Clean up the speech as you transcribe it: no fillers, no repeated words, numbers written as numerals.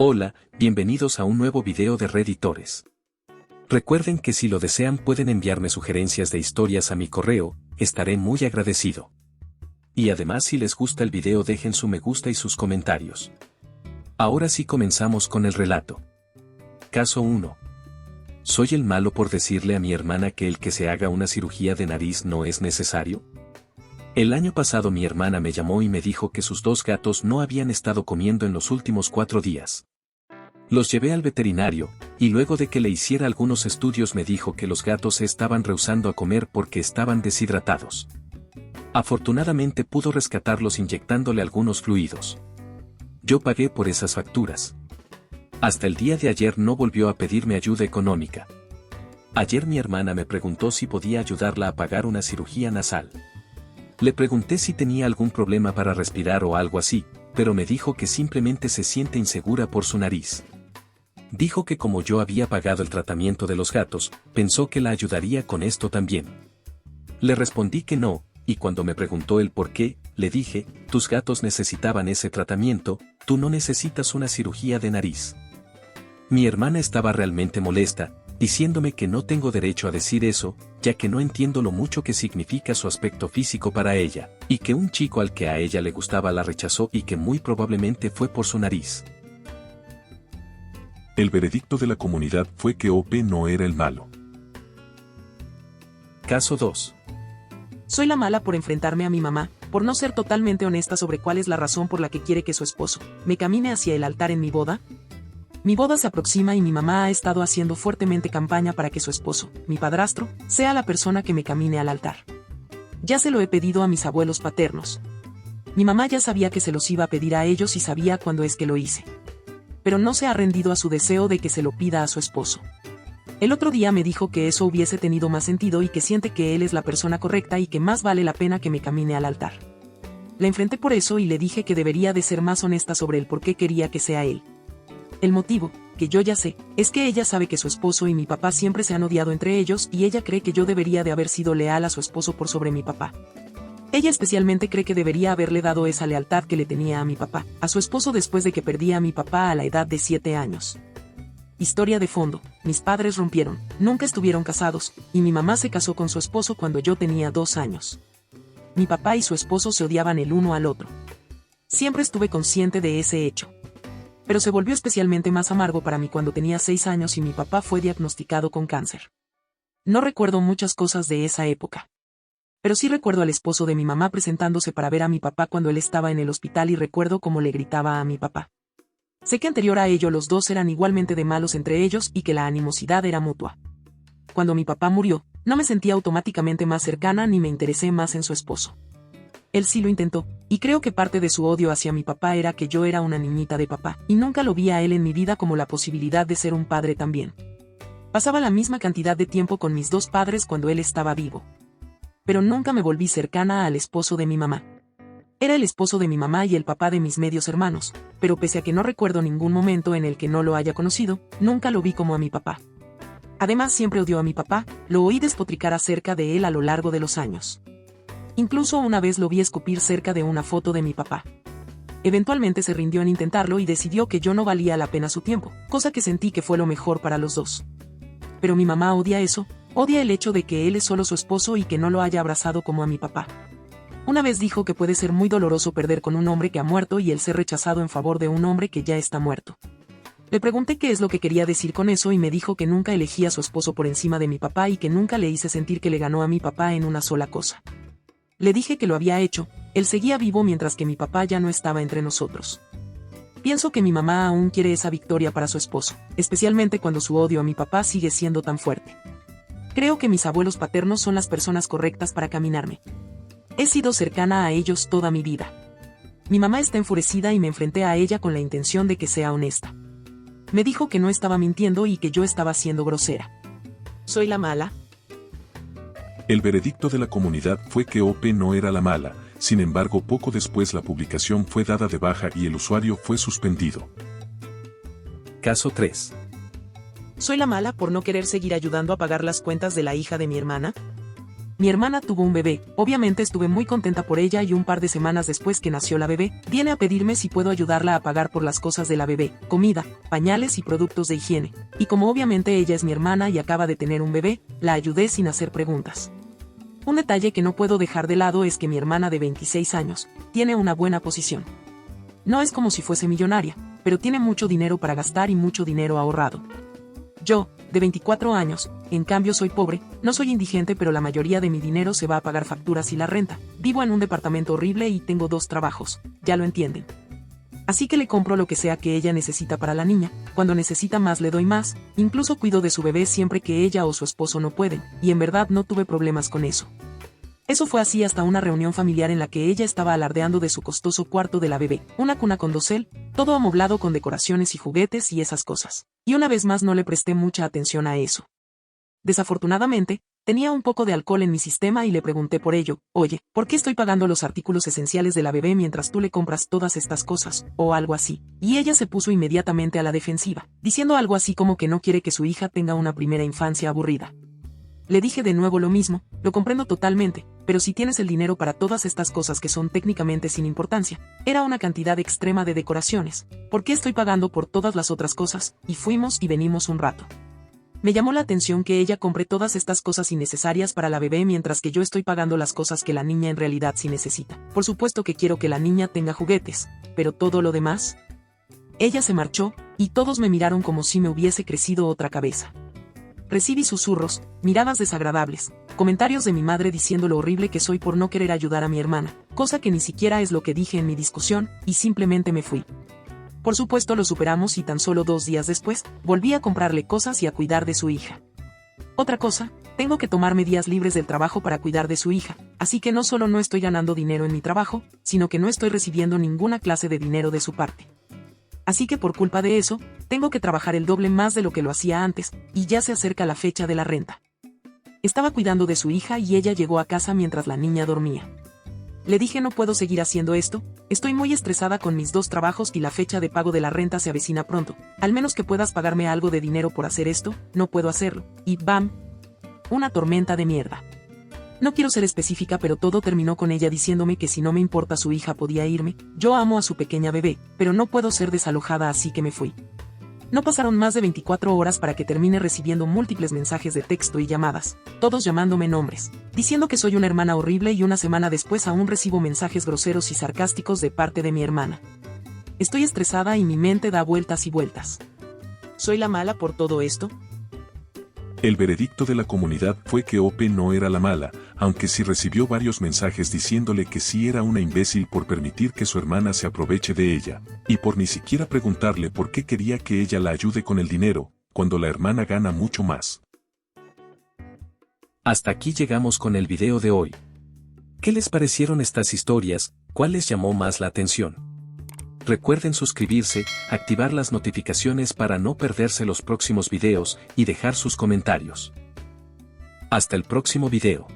Hola, bienvenidos a un nuevo video de Redditores. Recuerden que si lo desean pueden enviarme sugerencias de historias a mi correo, estaré muy agradecido. Y además si les gusta el video dejen su me gusta y sus comentarios. Ahora sí comenzamos con el relato. Caso 1. ¿Soy el malo por decirle a mi hermana que el que se haga una cirugía de nariz no es necesario? El año pasado mi hermana me llamó y me dijo que sus 2 gatos no habían estado comiendo en los últimos 4 días. Los llevé al veterinario, y luego de que le hiciera algunos estudios me dijo que los gatos se estaban rehusando a comer porque estaban deshidratados. Afortunadamente pudo rescatarlos inyectándole algunos fluidos. Yo pagué por esas facturas. Hasta el día de ayer no volvió a pedirme ayuda económica. Ayer mi hermana me preguntó si podía ayudarla a pagar una cirugía nasal. Le pregunté si tenía algún problema para respirar o algo así, pero me dijo que simplemente se siente insegura por su nariz. Dijo que como yo había pagado el tratamiento de los gatos, pensó que la ayudaría con esto también. Le respondí que no, y cuando me preguntó el por qué, le dije, tus gatos necesitaban ese tratamiento, tú no necesitas una cirugía de nariz. Mi hermana estaba realmente molesta, diciéndome que no tengo derecho a decir eso, ya que no entiendo lo mucho que significa su aspecto físico para ella, y que un chico al que a ella le gustaba la rechazó y que muy probablemente fue por su nariz. El veredicto de la comunidad fue que OP no era el malo. Caso 2. Soy la mala por enfrentarme a mi mamá, por no ser totalmente honesta sobre cuál es la razón por la que quiere que su esposo me camine hacia el altar en mi boda. Mi boda se aproxima y mi mamá ha estado haciendo fuertemente campaña para que su esposo, mi padrastro, sea la persona que me camine al altar. Ya se lo he pedido a mis abuelos paternos. Mi mamá ya sabía que se los iba a pedir a ellos y sabía cuándo es que lo hice. Pero no se ha rendido a su deseo de que se lo pida a su esposo. El otro día me dijo que eso hubiese tenido más sentido y que siente que él es la persona correcta y que más vale la pena que me camine al altar. La enfrenté por eso y le dije que debería de ser más honesta sobre el por qué quería que sea él. El motivo, que yo ya sé, es que ella sabe que su esposo y mi papá siempre se han odiado entre ellos y ella cree que yo debería de haber sido leal a su esposo por sobre mi papá. Ella especialmente cree que debería haberle dado esa lealtad que le tenía a mi papá, a su esposo después de que perdí a mi papá a la edad de 7 años. Historia de fondo, mis padres rompieron, nunca estuvieron casados, y mi mamá se casó con su esposo cuando yo tenía 2 años. Mi papá y su esposo se odiaban el uno al otro. Siempre estuve consciente de ese hecho. Pero se volvió especialmente más amargo para mí cuando tenía 6 años y mi papá fue diagnosticado con cáncer. No recuerdo muchas cosas de esa época. Pero sí recuerdo al esposo de mi mamá presentándose para ver a mi papá cuando él estaba en el hospital y recuerdo cómo le gritaba a mi papá. Sé que anterior a ello los dos eran igualmente de malos entre ellos y que la animosidad era mutua. Cuando mi papá murió, no me sentí automáticamente más cercana ni me interesé más en su esposo. Él sí lo intentó, y creo que parte de su odio hacia mi papá era que yo era una niñita de papá, y nunca lo vi a él en mi vida como la posibilidad de ser un padre también. Pasaba la misma cantidad de tiempo con mis 2 padres cuando él estaba vivo. Pero nunca me volví cercana al esposo de mi mamá. Era el esposo de mi mamá y el papá de mis medios hermanos, pero pese a que no recuerdo ningún momento en el que no lo haya conocido, nunca lo vi como a mi papá. Además siempre odió a mi papá, lo oí despotricar acerca de él a lo largo de los años. Incluso una vez lo vi escupir cerca de una foto de mi papá. Eventualmente se rindió en intentarlo y decidió que yo no valía la pena su tiempo, cosa que sentí que fue lo mejor para los dos. Pero mi mamá odia eso, odia el hecho de que él es solo su esposo y que no lo haya abrazado como a mi papá. Una vez dijo que puede ser muy doloroso perder con un hombre que ha muerto y el ser rechazado en favor de un hombre que ya está muerto. Le pregunté qué es lo que quería decir con eso y me dijo que nunca elegí a su esposo por encima de mi papá y que nunca le hice sentir que le ganó a mi papá en una sola cosa. Le dije que lo había hecho, él seguía vivo mientras que mi papá ya no estaba entre nosotros. Pienso que mi mamá aún quiere esa victoria para su esposo, especialmente cuando su odio a mi papá sigue siendo tan fuerte. Creo que mis abuelos paternos son las personas correctas para caminarme. He sido cercana a ellos toda mi vida. Mi mamá está enfurecida y me enfrenté a ella con la intención de que sea honesta. Me dijo que no estaba mintiendo y que yo estaba siendo grosera. ¿Soy la mala? El veredicto de la comunidad fue que OP no era la mala, sin embargo poco después la publicación fue dada de baja y el usuario fue suspendido. Caso 3. ¿Soy la mala por no querer seguir ayudando a pagar las cuentas de la hija de mi hermana? Mi hermana tuvo un bebé, obviamente estuve muy contenta por ella y un par de semanas después que nació la bebé, viene a pedirme si puedo ayudarla a pagar por las cosas de la bebé, comida, pañales y productos de higiene. Y como obviamente ella es mi hermana y acaba de tener un bebé, la ayudé sin hacer preguntas. Un detalle que no puedo dejar de lado es que mi hermana de 26 años tiene una buena posición. No es como si fuese millonaria, pero tiene mucho dinero para gastar y mucho dinero ahorrado. Yo, de 24 años, en cambio soy pobre, no soy indigente pero la mayoría de mi dinero se va a pagar facturas y la renta. Vivo en un departamento horrible y tengo 2 trabajos, ya lo entienden. Así que le compro lo que sea que ella necesita para la niña, cuando necesita más le doy más, incluso cuido de su bebé siempre que ella o su esposo no pueden, y en verdad no tuve problemas con eso. Eso fue así hasta una reunión familiar en la que ella estaba alardeando de su costoso cuarto de la bebé, una cuna con dosel, todo amoblado con decoraciones y juguetes y esas cosas. Y una vez más no le presté mucha atención a eso. Desafortunadamente, tenía un poco de alcohol en mi sistema y le pregunté por ello, oye, ¿por qué estoy pagando los artículos esenciales de la bebé mientras tú le compras todas estas cosas? O algo así. Y ella se puso inmediatamente a la defensiva, diciendo algo así como que no quiere que su hija tenga una primera infancia aburrida. Le dije de nuevo lo mismo, lo comprendo totalmente, pero si tienes el dinero para todas estas cosas que son técnicamente sin importancia, era una cantidad extrema de decoraciones, ¿por qué estoy pagando por todas las otras cosas? Y fuimos y venimos un rato. Me llamó la atención que ella compre todas estas cosas innecesarias para la bebé mientras que yo estoy pagando las cosas que la niña en realidad sí necesita. Por supuesto que quiero que la niña tenga juguetes, pero todo lo demás. Ella se marchó, y todos me miraron como si me hubiese crecido otra cabeza. Recibí susurros, miradas desagradables, comentarios de mi madre diciendo lo horrible que soy por no querer ayudar a mi hermana, cosa que ni siquiera es lo que dije en mi discusión, y simplemente me fui. Por supuesto lo superamos y tan solo 2 días después, volví a comprarle cosas y a cuidar de su hija. Otra cosa, tengo que tomarme días libres del trabajo para cuidar de su hija, así que no solo no estoy ganando dinero en mi trabajo, sino que no estoy recibiendo ninguna clase de dinero de su parte. Así que por culpa de eso, tengo que trabajar el doble más de lo que lo hacía antes, y ya se acerca la fecha de la renta. Estaba cuidando de su hija y ella llegó a casa mientras la niña dormía. Le dije no puedo seguir haciendo esto, estoy muy estresada con mis 2 trabajos y la fecha de pago de la renta se avecina pronto, al menos que puedas pagarme algo de dinero por hacer esto, no puedo hacerlo, y ¡bam! Una tormenta de mierda. No quiero ser específica pero todo terminó con ella diciéndome que si no me importa su hija podía irme, yo amo a su pequeña bebé, pero no puedo ser desalojada así que me fui. No pasaron más de 24 horas para que termine recibiendo múltiples mensajes de texto y llamadas, todos llamándome nombres, diciendo que soy una hermana horrible y una semana después aún recibo mensajes groseros y sarcásticos de parte de mi hermana. Estoy estresada y mi mente da vueltas y vueltas. ¿Soy la mala por todo esto? El veredicto de la comunidad fue que Ope no era la mala, aunque sí recibió varios mensajes diciéndole que sí era una imbécil por permitir que su hermana se aproveche de ella, y por ni siquiera preguntarle por qué quería que ella la ayude con el dinero, cuando la hermana gana mucho más. Hasta aquí llegamos con el video de hoy. ¿Qué les parecieron estas historias? ¿Cuál les llamó más la atención? Recuerden suscribirse, activar las notificaciones para no perderse los próximos videos y dejar sus comentarios. Hasta el próximo video.